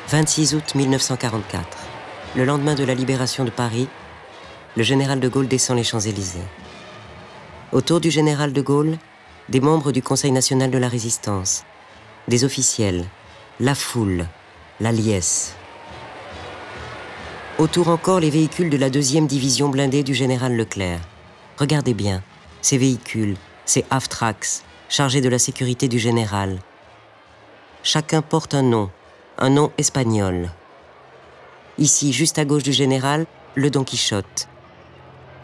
26 août 1944. Le lendemain de la libération de Paris, le général de Gaulle descend les Champs-Élysées. Autour du général de Gaulle, des membres du Conseil national de la Résistance, des officiels, la foule, la liesse. Autour encore les véhicules de la 2e division blindée du général Leclerc. Regardez bien, ces véhicules, ces half-tracks, chargés de la sécurité du général. Chacun porte un nom espagnol. Ici, juste à gauche du général, le Don Quichotte.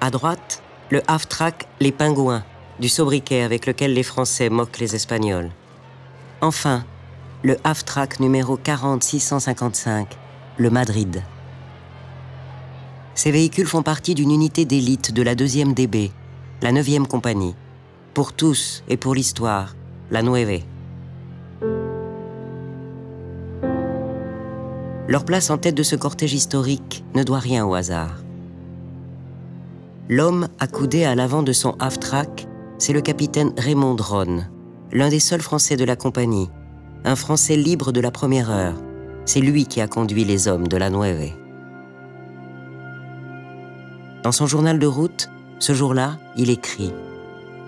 À droite, le half-track Les Pingouins, du sobriquet avec lequel les Français moquent les Espagnols. Enfin, le half-track numéro 40655, le Madrid. Ces véhicules font partie d'une unité d'élite de la 2e DB, la 9e compagnie. Pour tous et pour l'histoire, la Nueve. Leur place en tête de ce cortège historique ne doit rien au hasard. L'homme accoudé à l'avant de son half-track, c'est le capitaine Raymond Dronne, l'un des seuls Français de la compagnie, un Français libre de la première heure. C'est lui qui a conduit les hommes de la Nueve. Dans son journal de route, ce jour-là, il écrit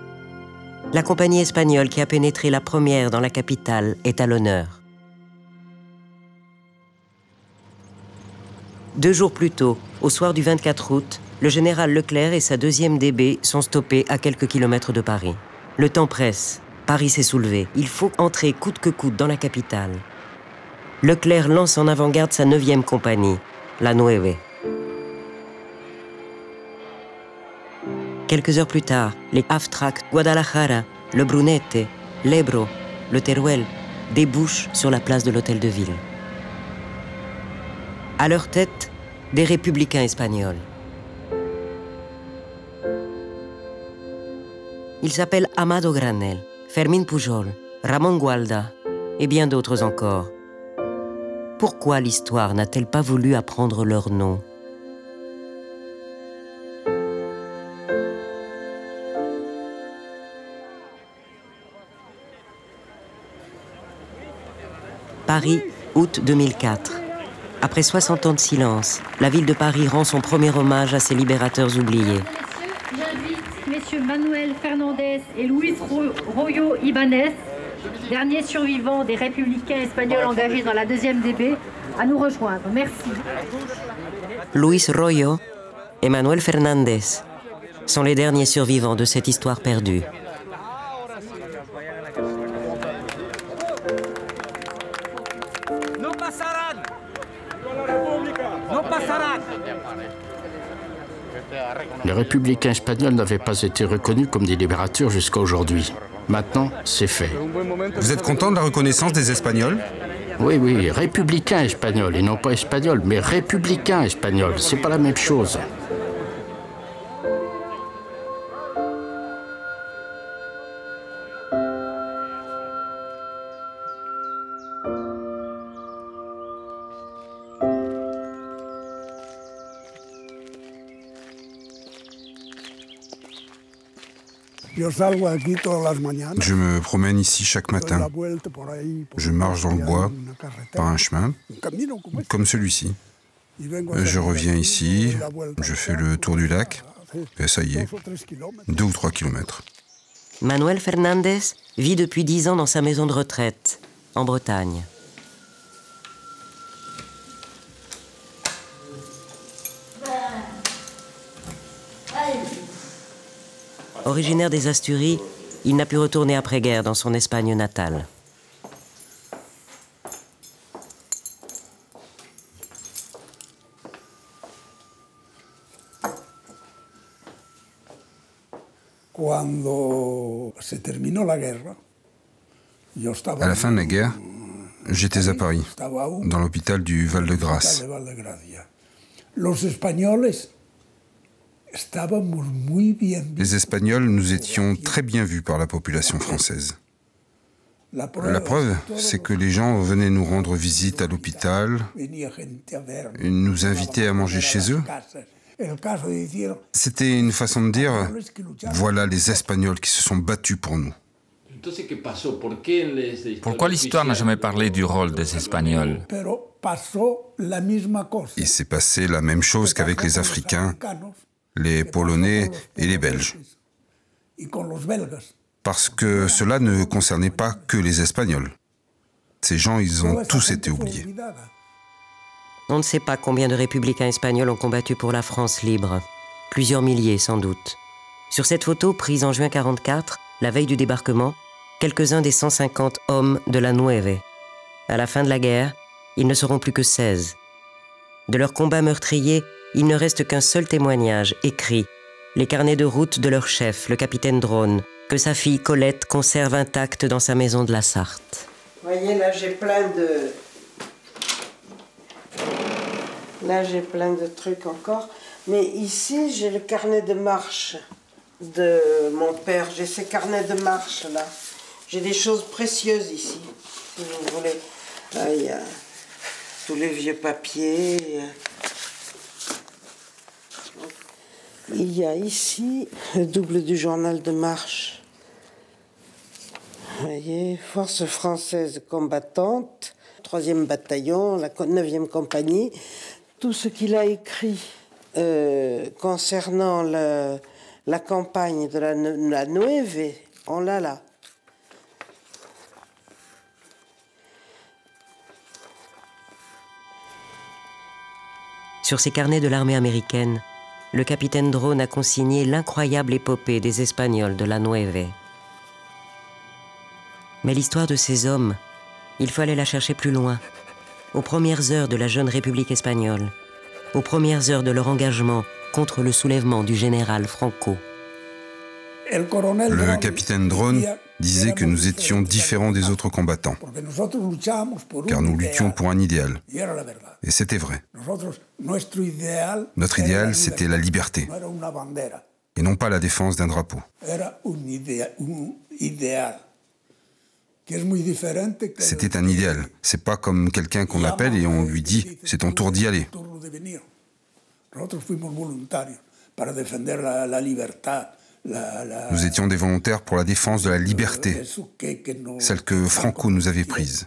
« La compagnie espagnole qui a pénétré la première dans la capitale est à l'honneur. » 2 jours plus tôt, au soir du 24 août, le général Leclerc et sa 2e DB sont stoppés à quelques kilomètres de Paris. Le temps presse. Paris s'est soulevé. Il faut entrer coûte que coûte dans la capitale. Leclerc lance en avant-garde sa 9e compagnie, la Nueve. Quelques heures plus tard, les half-tracks Guadalajara, le Brunete, l'Ebro, le Teruel débouchent sur la place de l'Hôtel de Ville. À leur tête, des républicains espagnols. Ils s'appellent Amado Granell, Fermín Pujol, Ramón Gualda et bien d'autres encore. Pourquoi l'histoire n'a-t-elle pas voulu apprendre leurs noms? Paris, août 2004. Après 60 ans de silence, la ville de Paris rend son premier hommage à ses libérateurs oubliés. J'invite messieurs Manuel Fernandez et Luis Royo Ibanez, derniers survivants des républicains espagnols engagés dans la 2e DB, à nous rejoindre. Merci. Luis Royo et Manuel Fernandez sont les derniers survivants de cette histoire perdue. Les républicains espagnols n'avaient pas été reconnus comme des libérateurs jusqu'à aujourd'hui. Maintenant, c'est fait. Vous êtes content de la reconnaissance des Espagnols? Oui, oui, républicains espagnols, et non pas espagnols, mais républicains espagnols, c'est pas la même chose. Je me promène ici chaque matin. Je marche dans le bois, par un chemin, comme celui-ci. Je reviens ici, je fais le tour du lac, et ça y est, 2 ou 3 kilomètres. Manuel Fernandez vit depuis 10 ans dans sa maison de retraite, en Bretagne. Originaire des Asturies, il n'a pu retourner après-guerre dans son Espagne natale. À la fin de la guerre, j'étais à Paris, dans l'hôpital du Val-de-Grâce. Les Espagnols, nous étions très bien vus par la population française. La preuve, c'est que les gens venaient nous rendre visite à l'hôpital, ils nous invitaient à manger chez eux. C'était une façon de dire, voilà les Espagnols qui se sont battus pour nous. Pourquoi l'histoire n'a jamais parlé du rôle des Espagnols? Il s'est passé la même chose qu'avec les Africains, les Polonais et les Belges. Parce que cela ne concernait pas que les Espagnols. Ces gens, ils ont tous été oubliés. On ne sait pas combien de républicains espagnols ont combattu pour la France libre. Plusieurs milliers, sans doute. Sur cette photo, prise en juin 1944, la veille du débarquement, quelques-uns des 150 hommes de la Nueve. À la fin de la guerre, ils ne seront plus que 16. De leur combat meurtrier, il ne reste qu'un seul témoignage, écrit, les carnets de route de leur chef, le capitaine Drone, que sa fille Colette conserve intacte dans sa maison de la Sarthe. Vous voyez, là j'ai plein de... Là j'ai plein de trucs encore. Mais ici, j'ai le carnet de marche de mon père. J'ai ces carnets de marche là. J'ai des choses précieuses ici, si vous voulez. Là, il y a tous les vieux papiers. Il y a ici le double du journal de marche. Vous voyez, force française combattante, 3e bataillon, la 9e compagnie. Tout ce qu'il a écrit concernant la campagne de la Nueve, on l'a là. Sur ces carnets de l'armée américaine, le capitaine Drone a consigné l'incroyable épopée des Espagnols de la Nueve. Mais l'histoire de ces hommes, il fallait la chercher plus loin, aux premières heures de la jeune République espagnole, aux premières heures de leur engagement contre le soulèvement du général Franco. Le capitaine Drone disait que nous étions différents des autres combattants, car nous luttions pour un idéal. Et c'était vrai. Notre idéal, c'était la liberté, et non pas la défense d'un drapeau. C'était un idéal. C'est pas comme quelqu'un qu'on appelle et on lui dit « c'est ton tour d'y aller ». Nous étions des volontaires pour la défense de la liberté, celle que Franco nous avait prise.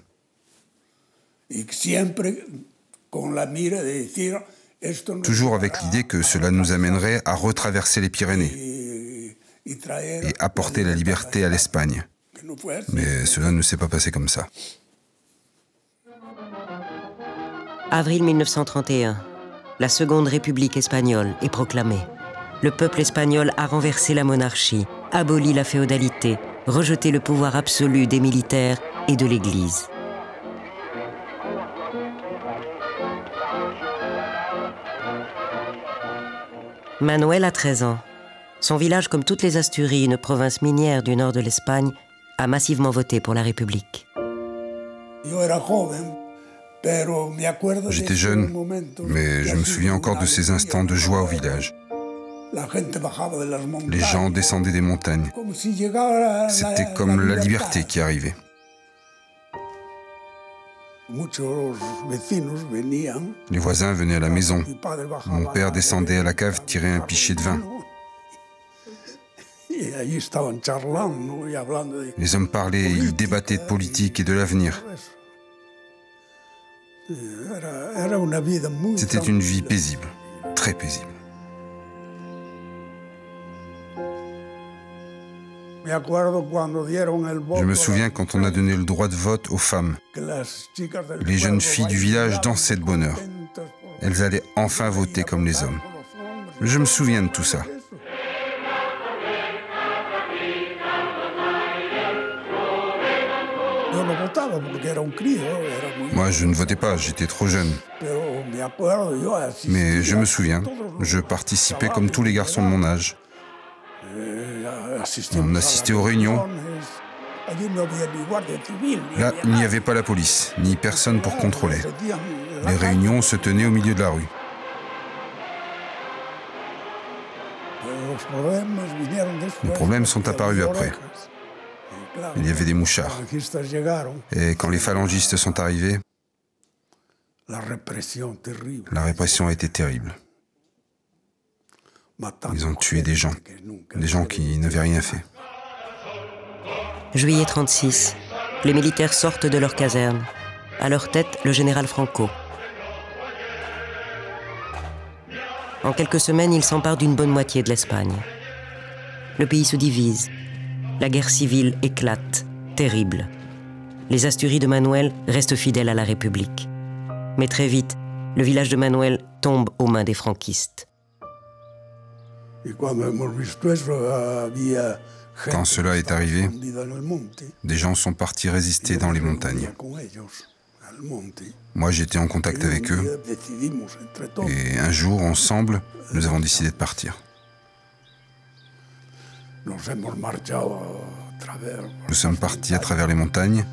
Toujours avec l'idée que cela nous amènerait à retraverser les Pyrénées et apporter la liberté à l'Espagne. Mais cela ne s'est pas passé comme ça. Avril 1931, la Seconde République espagnole est proclamée. Le peuple espagnol a renversé la monarchie, aboli la féodalité, rejeté le pouvoir absolu des militaires et de l'Église. Manuel a 13 ans. Son village, comme toutes les Asturies, une province minière du nord de l'Espagne, a massivement voté pour la République. J'étais jeune, mais je me souviens encore de ces instants de joie au village. Les gens descendaient des montagnes. C'était comme la liberté qui arrivait. Les voisins venaient à la maison. Mon père descendait à la cave tirer un pichet de vin. Les hommes parlaient, ils débattaient de politique et de l'avenir. C'était une vie paisible, très paisible. Je me souviens quand on a donné le droit de vote aux femmes. Les jeunes filles du village dansaient de bonheur. Elles allaient enfin voter comme les hommes. Je me souviens de tout ça. Moi, je ne votais pas, j'étais trop jeune. Mais je me souviens, je participais comme tous les garçons de mon âge. On assistait aux réunions. Là, il n'y avait pas la police, ni personne pour contrôler. Les réunions se tenaient au milieu de la rue. Les problèmes sont apparus après. Il y avait des mouchards. Et quand les phalangistes sont arrivés, la répression a été terrible. Ils ont tué des gens qui n'avaient rien fait. Juillet 36. Les militaires sortent de leur caserne. À leur tête, le général Franco. En quelques semaines, ils s'emparent d'une bonne moitié de l'Espagne. Le pays se divise. La guerre civile éclate, terrible. Les Asturies de Manuel restent fidèles à la République. Mais très vite, le village de Manuel tombe aux mains des franquistes. Quand cela est arrivé, des gens sont partis résister dans les montagnes. Moi, j'étais en contact avec eux. Et un jour, ensemble, nous avons décidé de partir. Nous sommes partis à travers les montagnes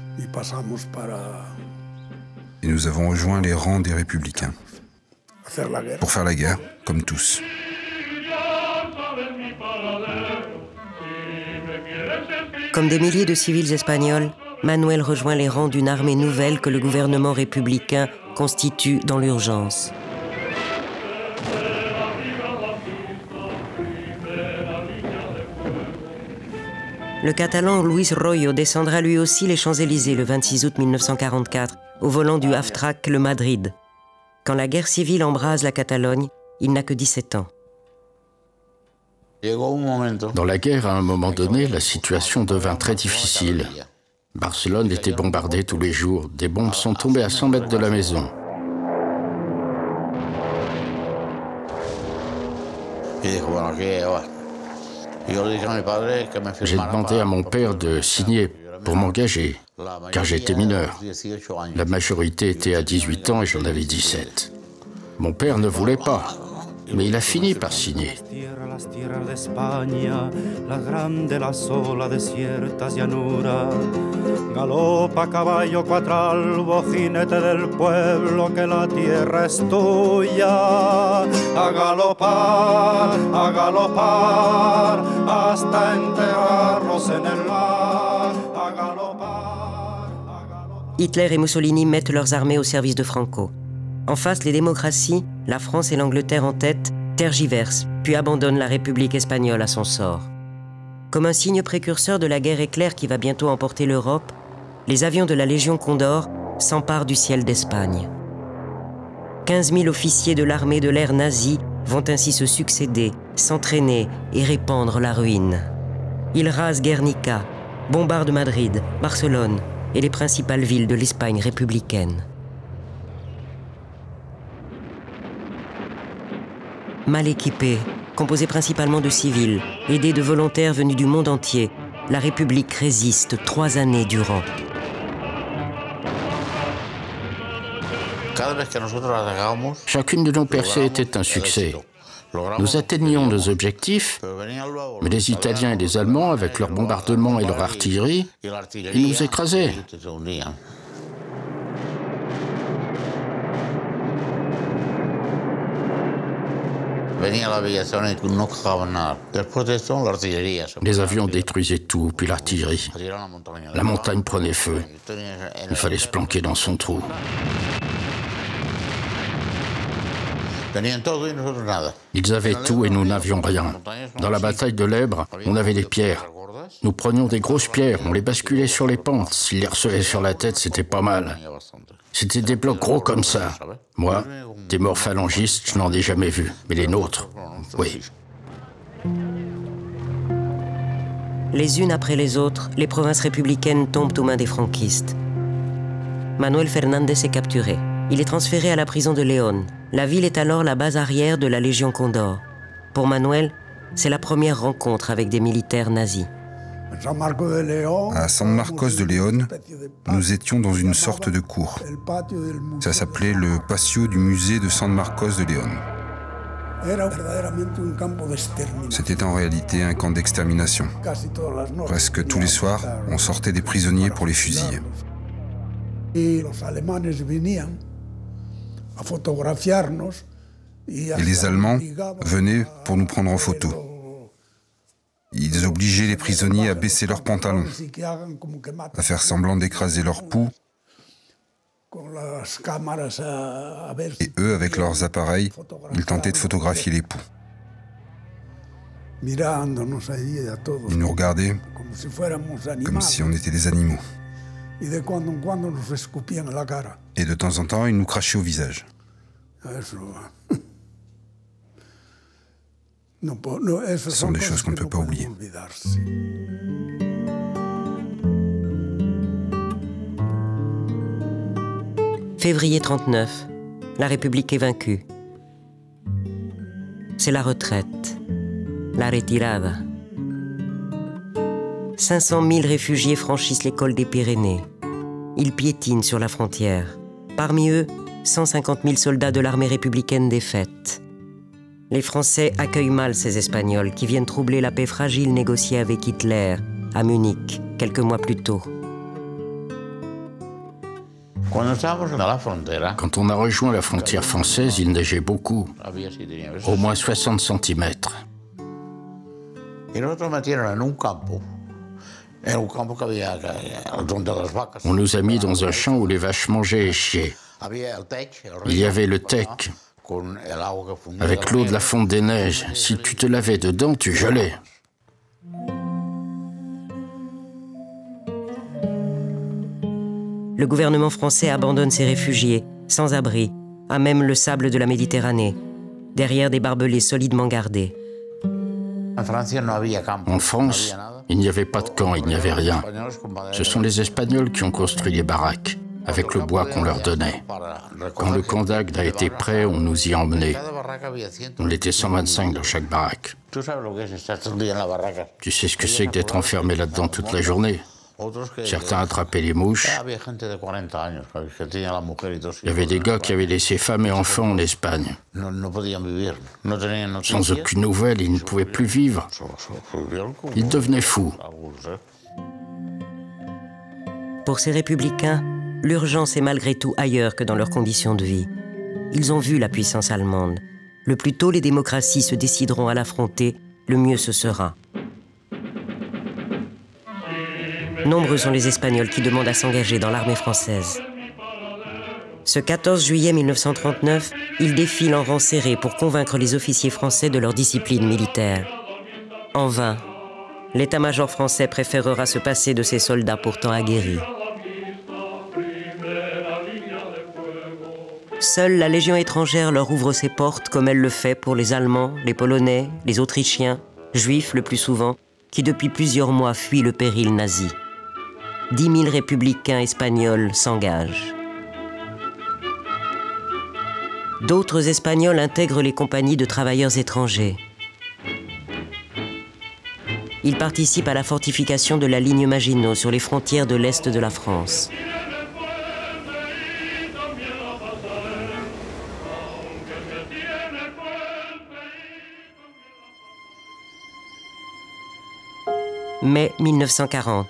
et nous avons rejoint les rangs des républicains pour faire la guerre, comme tous. Comme des milliers de civils espagnols, Manuel rejoint les rangs d'une armée nouvelle que le gouvernement républicain constitue dans l'urgence. Le Catalan Luis Royo descendra lui aussi les Champs-Élysées le 26 août 1944, au volant du Half-Track le Madrid. Quand la guerre civile embrase la Catalogne, il n'a que 17 ans. Dans la guerre, à un moment donné, la situation devint très difficile. Barcelone était bombardée tous les jours. Des bombes sont tombées à 100 mètres de la maison. J'ai demandé à mon père de signer pour m'engager, car j'étais mineur. La majorité était à 18 ans et j'en avais 17. Mon père ne voulait pas, mais il a fini par signer. Galopa caballo quattr'albo, jinete del pueblo, que la tierra es tuya. A galopar, hasta enterrarnos en el mar. A galopar. Hitler et Mussolini mettent leurs armées au service de Franco. En face, les démocraties, la France et l'Angleterre en tête, tergiversent, puis abandonnent la République espagnole à son sort. Comme un signe précurseur de la guerre éclair qui va bientôt emporter l'Europe, les avions de la Légion Condor s'emparent du ciel d'Espagne. 15 000 officiers de l'armée de l'air nazie vont ainsi se succéder, s'entraîner et répandre la ruine. Ils rasent Guernica, bombardent Madrid, Barcelone et les principales villes de l'Espagne républicaine. Mal équipée, composée principalement de civils, aidée de volontaires venus du monde entier, la République résiste 3 années durant. Chacune de nos percées était un succès. Nous atteignions nos objectifs, mais les Italiens et les Allemands, avec leurs bombardements et leur artillerie, ils nous écrasaient. Les avions détruisaient tout, puis l'artillerie. La montagne prenait feu. Il fallait se planquer dans son trou. Ils avaient tout et nous n'avions rien. Dans la bataille de l'Èbre, on avait des pierres. Nous prenions des grosses pierres, on les basculait sur les pentes. S'ils les recevaient sur la tête, c'était pas mal. C'était des blocs gros comme ça. Moi, des morts phalangistes, je n'en ai jamais vu. Mais les nôtres, oui. Les unes après les autres, les provinces républicaines tombent aux mains des franquistes. Manuel Fernández est capturé. Il est transféré à la prison de León. La ville est alors la base arrière de la Légion Condor. Pour Manuel, c'est la première rencontre avec des militaires nazis. À San Marcos de León, nous étions dans une sorte de cour. Ça s'appelait le patio du musée de San Marcos de León. C'était en réalité un camp d'extermination. Presque tous les soirs, on sortait des prisonniers pour les fusiller. Et les Allemands venaient pour nous prendre en photo. Ils obligeaient les prisonniers à baisser leurs pantalons, à faire semblant d'écraser leur pouls. Et eux, avec leurs appareils, ils tentaient de photographier les poux. Ils nous regardaient comme si on était des animaux. Et de temps en temps, ils nous crachaient au visage. Ce sont des choses qu'on ne peut pas oublier. Février 39, la République est vaincue. C'est la retraite, la retirada. 500 000 réfugiés franchissent les cols des Pyrénées. Ils piétinent sur la frontière. Parmi eux, 150 000 soldats de l'armée républicaine défaite. Les Français accueillent mal ces Espagnols qui viennent troubler la paix fragile négociée avec Hitler à Munich quelques mois plus tôt. Quand on a rejoint la frontière française, il neigeait beaucoup, au moins 60 cm. On nous a mis dans un champ où les vaches mangeaient et chiaient. Il y avait le tech, avec l'eau de la fonte des neiges. Si tu te lavais dedans, tu gelais. Le gouvernement français abandonne ses réfugiés, sans abri, à même le sable de la Méditerranée, derrière des barbelés solidement gardés. En France, il n'y avait pas de camp, il n'y avait rien. Ce sont les Espagnols qui ont construit les baraques, avec le bois qu'on leur donnait. Quand le camp d'Agde a été prêt, on nous y a emmenés. On était 125 dans chaque baraque. Tu sais ce que c'est que d'être enfermé là-dedans toute la journée? Certains attrapaient les mouches. Il y avait des gars qui avaient laissé femmes et enfants en Espagne. Sans aucune nouvelle, ils ne pouvaient plus vivre. Ils devenaient fous. Pour ces républicains, l'urgence est malgré tout ailleurs que dans leurs conditions de vie. Ils ont vu la puissance allemande. Le plus tôt les démocraties se décideront à l'affronter, le mieux ce sera. Nombreux sont les Espagnols qui demandent à s'engager dans l'armée française. Ce 14 juillet 1939, ils défilent en rang serré pour convaincre les officiers français de leur discipline militaire. En vain, l'état-major français préférera se passer de ses soldats pourtant aguerris. Seule la Légion étrangère leur ouvre ses portes comme elle le fait pour les Allemands, les Polonais, les Autrichiens, Juifs le plus souvent, qui depuis plusieurs mois fuient le péril nazi. 10 000 républicains espagnols s'engagent. D'autres Espagnols intègrent les compagnies de travailleurs étrangers. Ils participent à la fortification de la ligne Maginot sur les frontières de l'Est de la France. Mai 1940.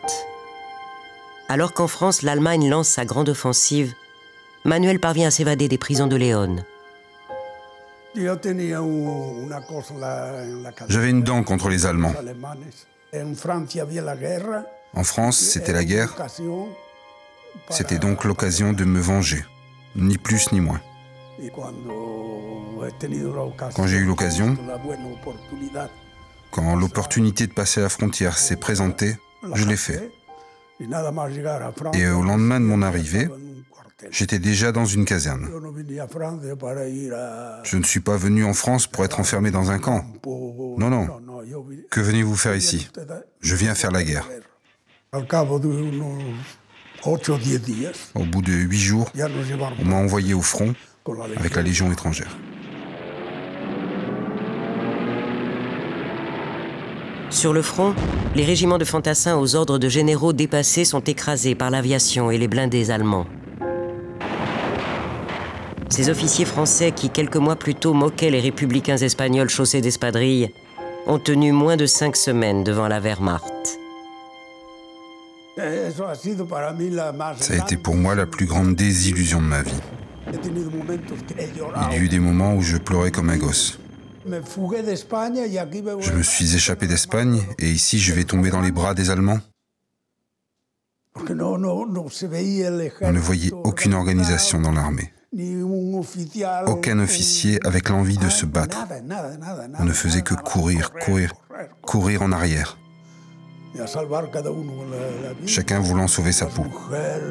Alors qu'en France, l'Allemagne lance sa grande offensive, Manuel parvient à s'évader des prisons de Léon. J'avais une dent contre les Allemands. En France, c'était la guerre. C'était donc l'occasion de me venger, ni plus ni moins. Quand j'ai eu l'occasion, quand l'opportunité de passer la frontière s'est présentée, je l'ai fait. Et au lendemain de mon arrivée, j'étais déjà dans une caserne. Je ne suis pas venu en France pour être enfermé dans un camp. Non, non. Que venez-vous faire ici? Je viens faire la guerre. Au bout de 8 jours, on m'a envoyé au front avec la Légion étrangère. Sur le front, les régiments de fantassins aux ordres de généraux dépassés sont écrasés par l'aviation et les blindés allemands. Ces officiers français qui, quelques mois plus tôt, moquaient les républicains espagnols chaussés d'espadrilles, ont tenu moins de 5 semaines devant la Wehrmacht. Ça a été pour moi la plus grande désillusion de ma vie. Il y a eu des moments où je pleurais comme un gosse. Je me suis échappé d'Espagne et ici je vais tomber dans les bras des Allemands. On ne voyait aucune organisation dans l'armée. Aucun officier avec l'envie de se battre. On ne faisait que courir, courir. courir en arrière. Chacun voulant sauver sa peau.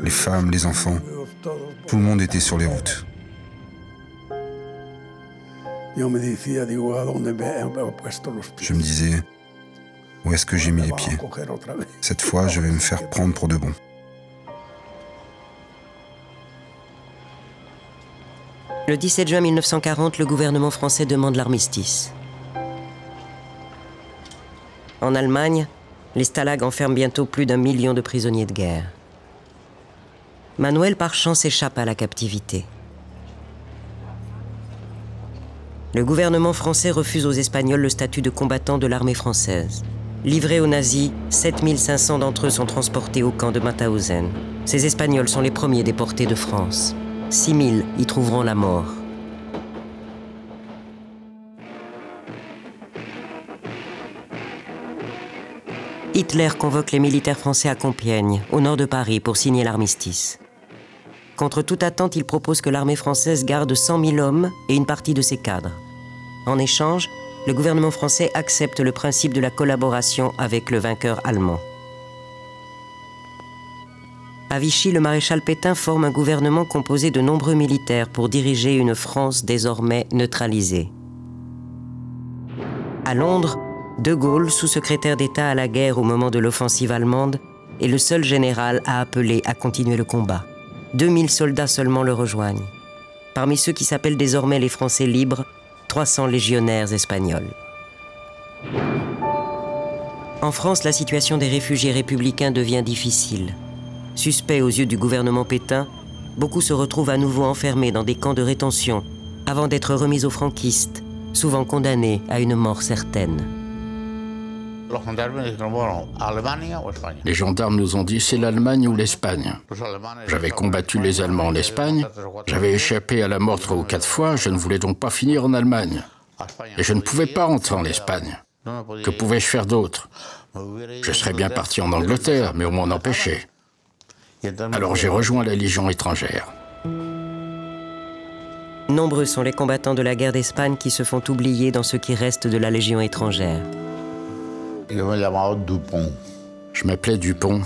Les femmes, les enfants, tout le monde était sur les routes. Je me disais, où est-ce que j'ai mis les pieds? Cette fois, je vais me faire prendre pour de bon. Le 17 juin 1940, le gouvernement français demande l'armistice. En Allemagne, les stalags enferment bientôt plus d'1 million de prisonniers de guerre. Manuel Parchand s'échappe à la captivité. Le gouvernement français refuse aux Espagnols le statut de combattant de l'armée française. Livrés aux nazis, 7500 d'entre eux sont transportés au camp de Mauthausen. Ces Espagnols sont les premiers déportés de France. 6000 y trouveront la mort. Hitler convoque les militaires français à Compiègne, au nord de Paris, pour signer l'armistice. Contre toute attente, il propose que l'armée française garde 100 000 hommes et une partie de ses cadres. En échange, le gouvernement français accepte le principe de la collaboration avec le vainqueur allemand. À Vichy, le maréchal Pétain forme un gouvernement composé de nombreux militaires pour diriger une France désormais neutralisée. À Londres, De Gaulle, sous-secrétaire d'État à la guerre au moment de l'offensive allemande, est le seul général à appeler à continuer le combat. 2000 soldats seulement le rejoignent. Parmi ceux qui s'appellent désormais les Français libres, 300 légionnaires espagnols. En France, la situation des réfugiés républicains devient difficile. Suspects aux yeux du gouvernement Pétain, beaucoup se retrouvent à nouveau enfermés dans des camps de rétention avant d'être remis aux franquistes, souvent condamnés à une mort certaine. Les gendarmes nous ont dit c'est l'Allemagne ou l'Espagne. J'avais combattu les Allemands en Espagne, j'avais échappé à la mort 3 ou 4 fois, je ne voulais donc pas finir en Allemagne. Et je ne pouvais pas rentrer en Espagne. Que pouvais-je faire d'autre? Je serais bien parti en Angleterre, mais on m'en empêchait. Alors j'ai rejoint la Légion étrangère. Nombreux sont les combattants de la guerre d'Espagne qui se font oublier dans ce qui reste de la Légion étrangère. Je m'appelais Dupont.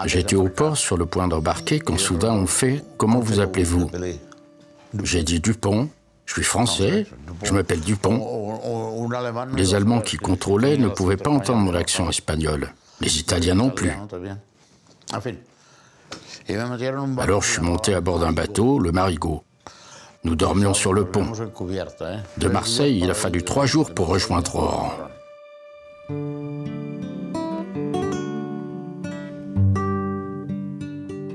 J'étais au port sur le point d'embarquer quand soudain on fait « Comment vous appelez-vous » J'ai dit Dupont, je suis français, je m'appelle Dupont. Les Allemands qui contrôlaient ne pouvaient pas entendre mon accent espagnol. Les Italiens non plus. Alors je suis monté à bord d'un bateau, le Marigot. Nous dormions sur le pont. De Marseille, il a fallu 3 jours pour rejoindre Oran.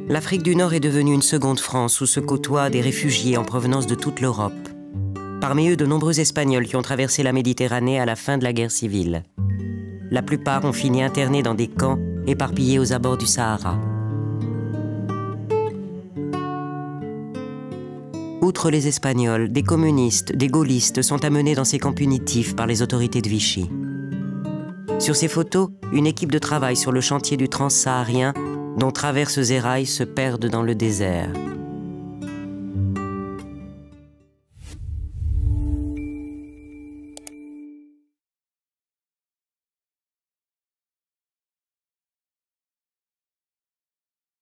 L'Afrique du Nord est devenue une seconde France où se côtoient des réfugiés en provenance de toute l'Europe. Parmi eux, de nombreux Espagnols qui ont traversé la Méditerranée à la fin de la guerre civile. La plupart ont fini internés dans des camps éparpillés aux abords du Sahara. Outre les Espagnols, des communistes, des gaullistes sont amenés dans ces camps punitifs par les autorités de Vichy. Sur ces photos, une équipe de travail sur le chantier du Transsaharien, dont traverses et rails se perdent dans le désert.